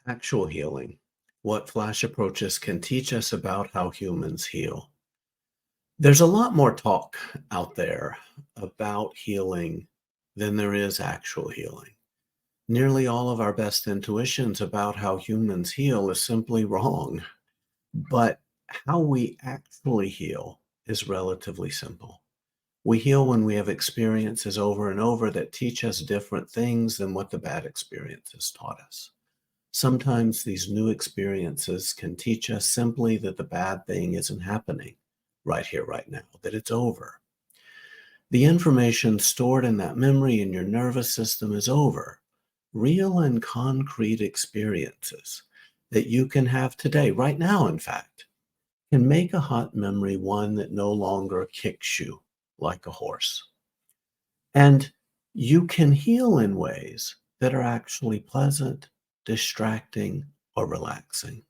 Actual healing. What flash approaches can teach us about how humans heal. There's a lot more talk out there about healing than there is actual healing. Nearly all of our best intuitions about how humans heal is simply wrong, but how we actually heal is relatively simple. We heal when we have experiences over and over that teach us different things than what the bad experiences taught us. Sometimes these new experiences can teach us simply that the bad thing isn't happening right here, right now, that it's over. The information stored in that memory in your nervous system is over. Real and concrete experiences that you can have today, right now, in fact, can make a hot memory one that no longer kicks you like a horse. And you can heal in ways that are actually pleasant, distracting, or relaxing.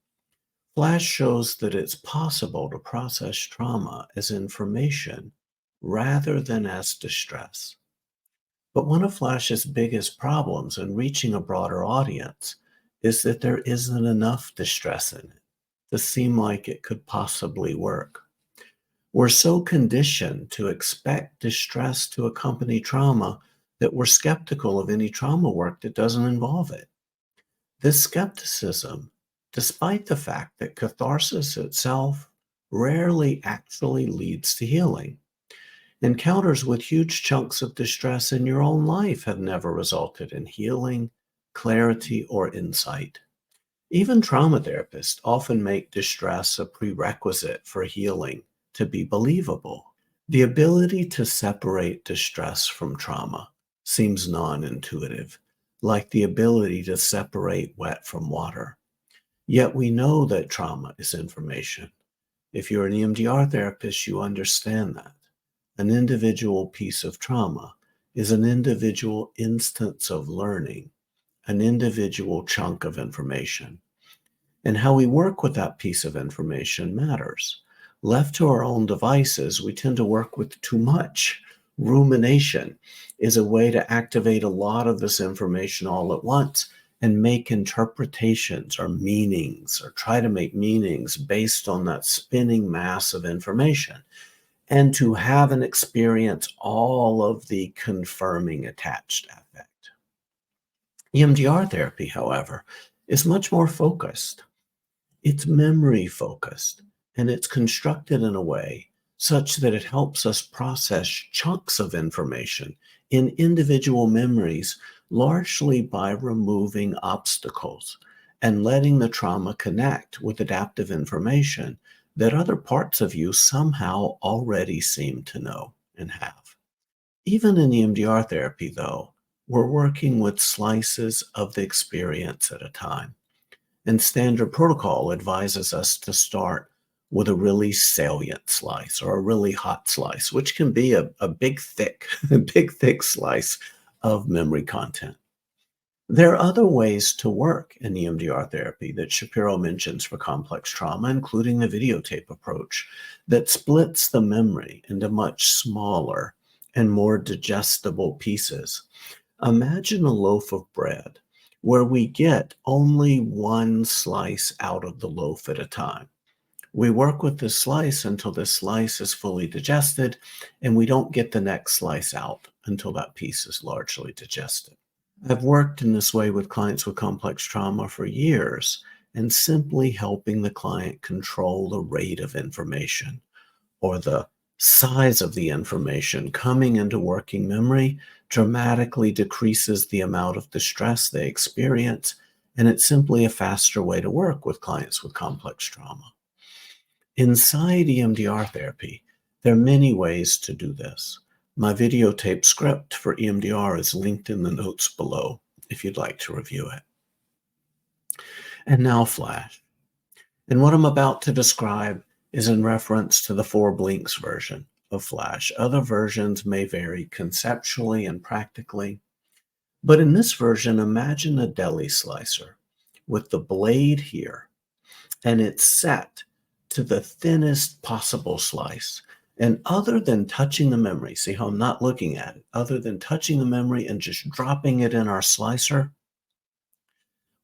Flash shows that it's possible to process trauma as information rather than as distress. But one of Flash's biggest problems in reaching a broader audience is that there isn't enough distress in it to seem like it could possibly work. We're so conditioned to expect distress to accompany trauma that we're skeptical of any trauma work that doesn't involve it. This skepticism, despite the fact that catharsis itself rarely actually leads to healing. Encounters with huge chunks of distress in your own life have never resulted in healing, clarity, or insight. Even trauma therapists often make distress a prerequisite for healing to be believable. The ability to separate distress from trauma seems non-intuitive, like the ability to separate wet from water. Yet we know that trauma is information. If you're an EMDR therapist, you understand that. An individual piece of trauma is an individual instance of learning, an individual chunk of information. And how we work with that piece of information matters. Left to our own devices, we tend to work with too much. Rumination is a way to activate a lot of this information all at once and make interpretations or meanings, or try to make meanings based on that spinning mass of information, and to have and experience all of the confirming attached affect. EMDR therapy, however, is much more focused. It's memory focused, and it's constructed in a way such that it helps us process chunks of information in individual memories, largely by removing obstacles and letting the trauma connect with adaptive information that other parts of you somehow already seem to know and have. Even in EMDR therapy, though, we're working with slices of the experience at a time. And standard protocol advises us to start with a really salient slice or a really hot slice, which can be a big, thick, big, thick slice of memory content. There are other ways to work in EMDR therapy that Shapiro mentions for complex trauma, including the videotape approach that splits the memory into much smaller and more digestible pieces. Imagine a loaf of bread where we get only one slice out of the loaf at a time. We work with this slice until this slice is fully digested, and we don't get the next slice out until that piece is largely digested. I've worked in this way with clients with complex trauma for years, and simply helping the client control the rate of information or the size of the information coming into working memory dramatically decreases the amount of distress they experience, and it's simply a faster way to work with clients with complex trauma. Inside EMDR therapy, there are many ways to do this. My videotape script for EMDR is linked in the notes below if you'd like to review it. And now Flash. And what I'm about to describe is in reference to the 4 blinks version of Flash. Other versions may vary conceptually and practically, but in this version, imagine a deli slicer with the blade here, and it's set to the thinnest possible slice. And other than touching the memory, see how I'm not looking at it, other than touching the memory and just dropping it in our slicer,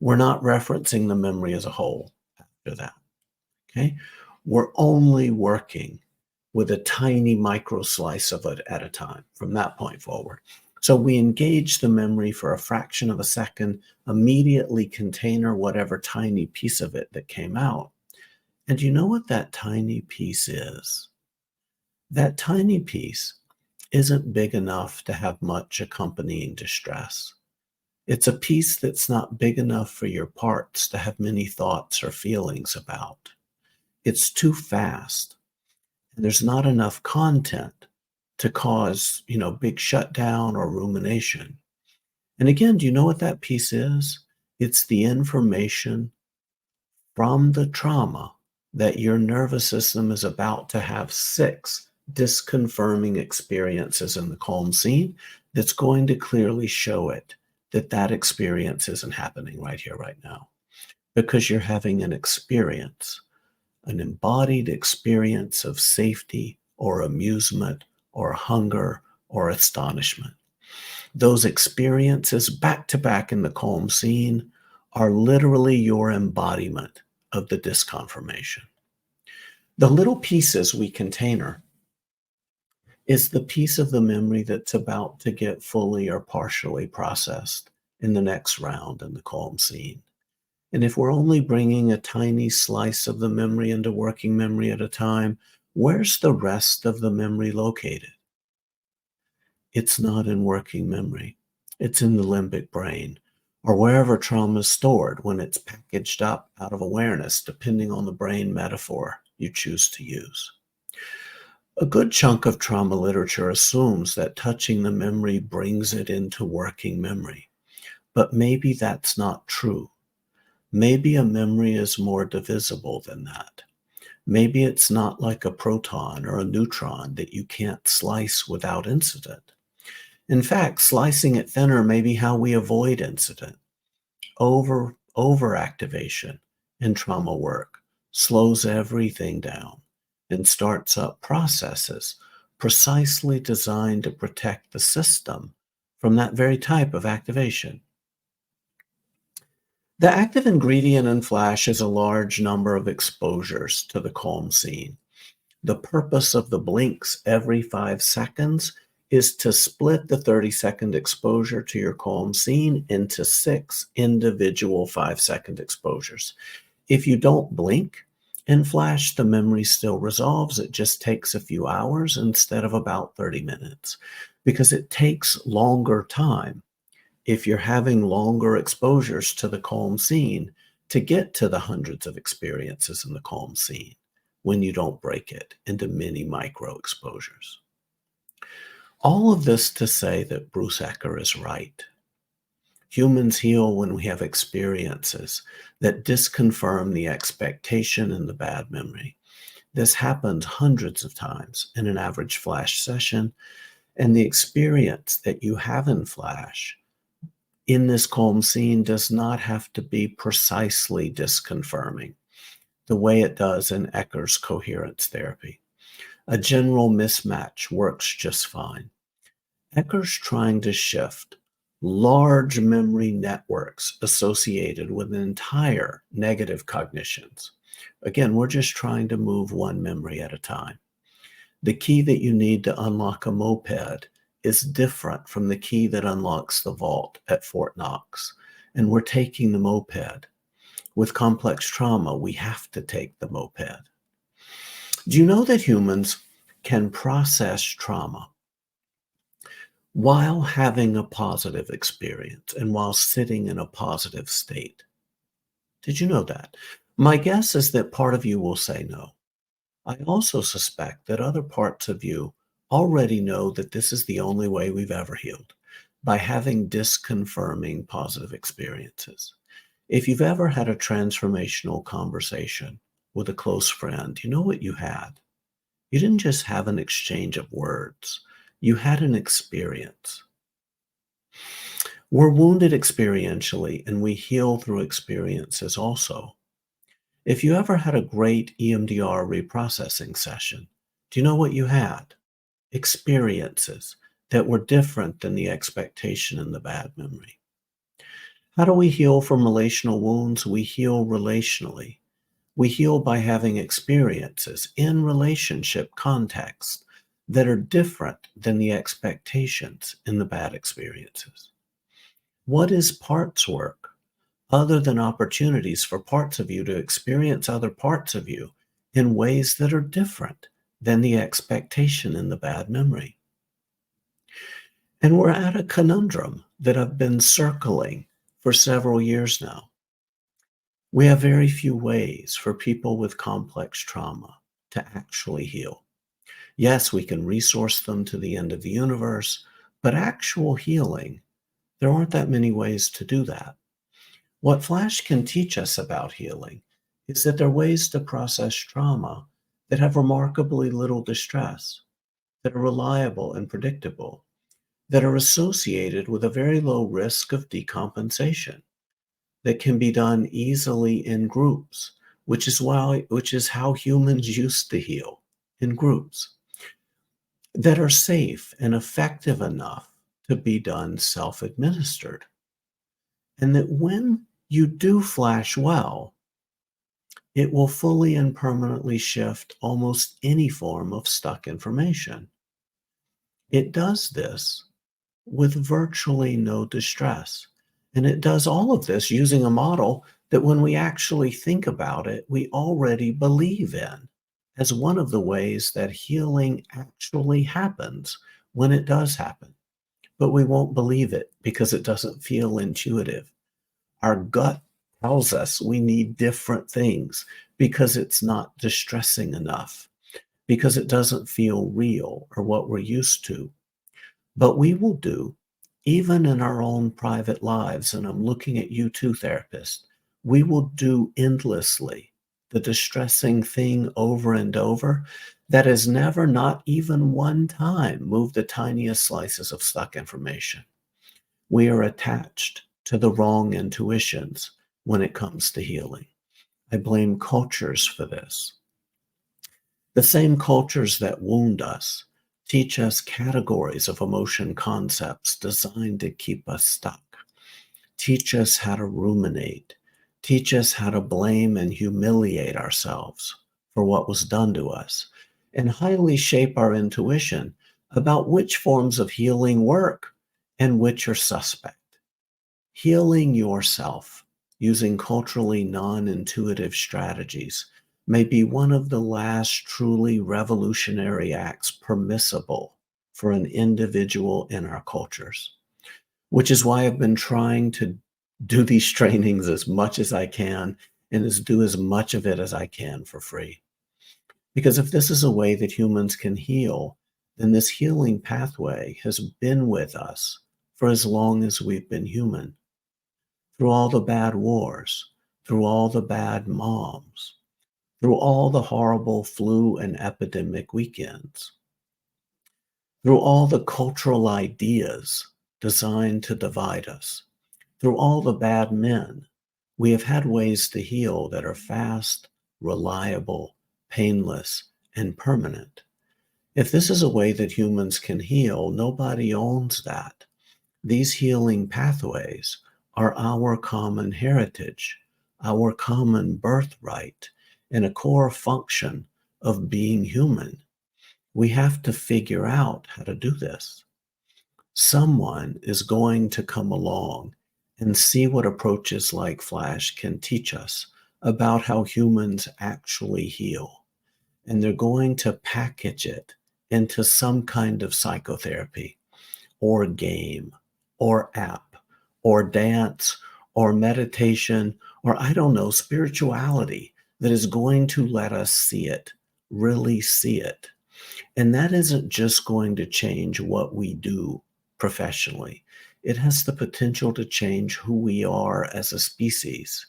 We're not referencing the memory as a whole after that. Okay? We're only working with a tiny micro slice of it at a time from that point forward. So we engage the memory for a fraction of a second, immediately container whatever tiny piece of it that came out. And you know what that tiny piece is? That tiny piece isn't big enough to have much accompanying distress. It's a piece that's not big enough for your parts to have many thoughts or feelings about. It's too fast, and there's not enough content to cause, big shutdown or rumination. And again, do you know what that piece is? It's the information from the trauma that your nervous system is about to have 6 disconfirming experiences in the calm scene that's going to clearly show it that that experience isn't happening right here, right now, because you're having an experience, an embodied experience of safety or amusement or hunger or astonishment. Those experiences back to back in the calm scene are literally your embodiment of the disconfirmation. The little pieces we container is the piece of the memory that's about to get fully or partially processed in the next round in the calm scene. And if we're only bringing a tiny slice of the memory into working memory at a time, where's the rest of the memory located? It's not in working memory. It's in the limbic brain, or wherever trauma is stored when it's packaged up out of awareness, depending on the brain metaphor you choose to use. A good chunk of trauma literature assumes that touching the memory brings it into working memory, but maybe that's not true. Maybe a memory is more divisible than that. Maybe it's not like a proton or a neutron that you can't slice without incident. In fact, slicing it thinner may be how we avoid incident. Overactivation in trauma work slows everything down and starts up processes precisely designed to protect the system from that very type of activation. The active ingredient in flash is a large number of exposures to the calm scene. The purpose of the blinks every 5 seconds is to split the 30-second exposure to your calm scene into 6 individual 5-second exposures. If you don't blink in flash, the memory still resolves. It just takes a few hours instead of about 30 minutes because it takes longer time if you're having longer exposures to the calm scene to get to the hundreds of experiences in the calm scene when you don't break it into many micro exposures. All of this to say that Bruce Ecker is right. Humans heal when we have experiences that disconfirm the expectation in the bad memory. This happens hundreds of times in an average flash session, and the experience that you have in flash in this calm scene does not have to be precisely disconfirming the way it does in Ecker's coherence therapy. A general mismatch works just fine. Ecker's trying to shift large memory networks associated with entire negative cognitions. Again, we're just trying to move one memory at a time. The key that you need to unlock a moped is different from the key that unlocks the vault at Fort Knox. And we're taking the moped. With complex trauma, we have to take the moped. Do you know that humans can process trauma while having a positive experience and while sitting in a positive state? Did you know that? My guess is that part of you will say no. I also suspect that other parts of you already know that this is the only way we've ever healed, by having disconfirming positive experiences. If you've ever had a transformational conversation with a close friend, you know what you had. You didn't just have an exchange of words. You had an experience. We're wounded experientially, and we heal through experiences also. If you ever had a great EMDR reprocessing session, do you know what you had? Experiences that were different than the expectation in the bad memory. How do we heal from relational wounds? We heal relationally. We heal by having experiences in relationship context that are different than the expectations in the bad experiences. What is parts work other than opportunities for parts of you to experience other parts of you in ways that are different than the expectation in the bad memory? And we're at a conundrum that I've been circling for several years now. We have very few ways for people with complex trauma to actually heal. Yes, we can resource them to the end of the universe, but actual healing, there aren't that many ways to do that. What Flash can teach us about healing is that there are ways to process trauma that have remarkably little distress, that are reliable and predictable, that are associated with a very low risk of decompensation, that can be done easily in groups, which is how humans used to heal, in groups, that are safe and effective enough to be done self-administered. And that when you do Flash well, it will fully and permanently shift almost any form of stuck information. It does this with virtually no distress. And it does all of this using a model that when we actually think about it, we already believe in as one of the ways that healing actually happens when it does happen. But we won't believe it because it doesn't feel intuitive. Our gut tells us we need different things because it's not distressing enough, because it doesn't feel real or what we're used to. But we will do, even in our own private lives, and I'm looking at you too, therapist, we will do endlessly the distressing thing over and over that has never, not even one time, moved the tiniest slices of stuck information. We are attached to the wrong intuitions when it comes to healing. I blame cultures for this. The same cultures that wound us teach us categories of emotion concepts designed to keep us stuck, teach us how to ruminate, teach us how to blame and humiliate ourselves for what was done to us, and highly shape our intuition about which forms of healing work and which are suspect. Healing yourself using culturally non-intuitive strategies may be one of the last truly revolutionary acts permissible for an individual in our cultures, which is why I've been trying to do these trainings as much as I can and do as much of it as I can for free. Because if this is a way that humans can heal, then this healing pathway has been with us for as long as we've been human. Through all the bad wars, through all the bad moms, through all the horrible flu and epidemic weekends, through all the cultural ideas designed to divide us, through all the bad men, we have had ways to heal that are fast, reliable, painless, and permanent. If this is a way that humans can heal, nobody owns that. These healing pathways are our common heritage, our common birthright, and a core function of being human. We have to figure out how to do this. Someone is going to come along and see what approaches like Flash can teach us about how humans actually heal. And they're going to package it into some kind of psychotherapy or game or app or dance or meditation or, I don't know, spirituality that is going to let us see it, really see it. And that isn't just going to change what we do professionally. It has the potential to change who we are as a species.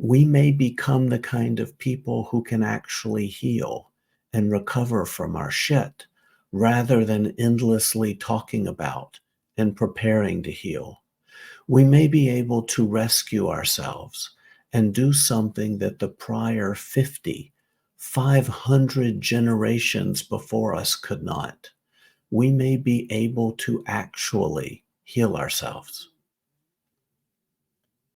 We may become the kind of people who can actually heal and recover from our shit rather than endlessly talking about and preparing to heal. We may be able to rescue ourselves and do something that the prior 50, 500 generations before us could not. We may be able to actually heal ourselves.